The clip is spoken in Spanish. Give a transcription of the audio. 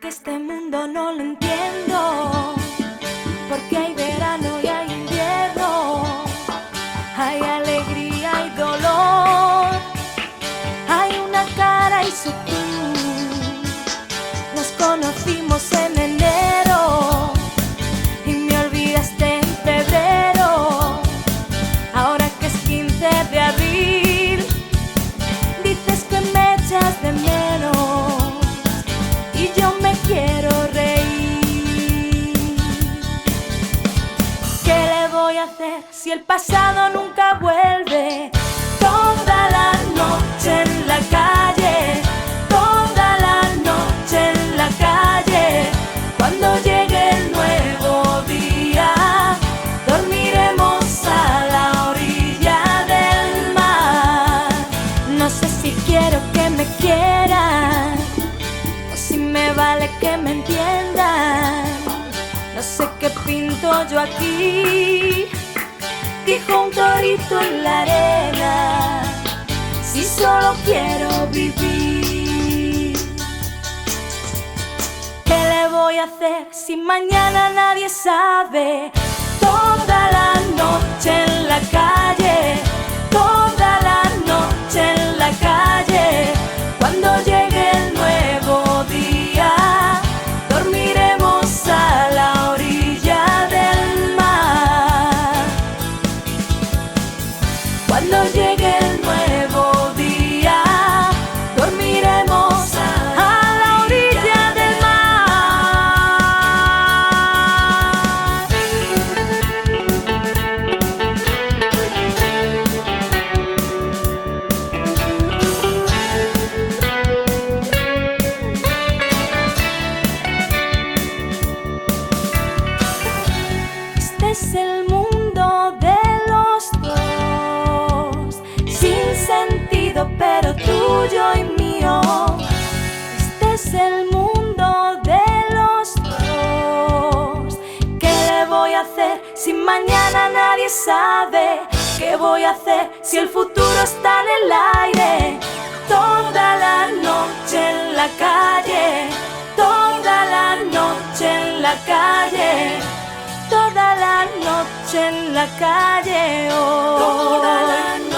porque este mundo no lo entiendo, porque hay verano y hay invierno, hay alegría y dolor, hay una cara y su cruz. Nos conocimos en enero y me olvidaste en febrero. Ahora que es 15 de abril, dices que me echas de menos y yo me quiero reír. ¿Qué le voy a hacer si el pasado nunca vuelve? Toda la noche en la calle, toda la noche en la calle. Cuando llegue el nuevo día, dormiremos a la orilla del mar. No sé si quiero que me quieran o si me vale que me entiendan. No sé qué pinto yo aquí, dijo un torito en la arena, si solo quiero vivir. ¿Qué le voy a hacer si mañana nadie sabe? Toda la noche en la calle, toda la noche en la calle. Cuando llegue el nuevo día, dormiremos a la orilla del mar. Cuando llegue el nuevo día, dormiremos a la orilla del mar. Este es el mundo de los dos, sin sentido pero tuyo y mío. Este es el mundo de los dos. ¿Qué le voy a hacer si mañana nadie sabe? ¿Qué voy a hacer si el futuro está en el aire? Toda la noche en la calle, toda la noche en la calle, toda la noche en la calle, oh. Toda la noche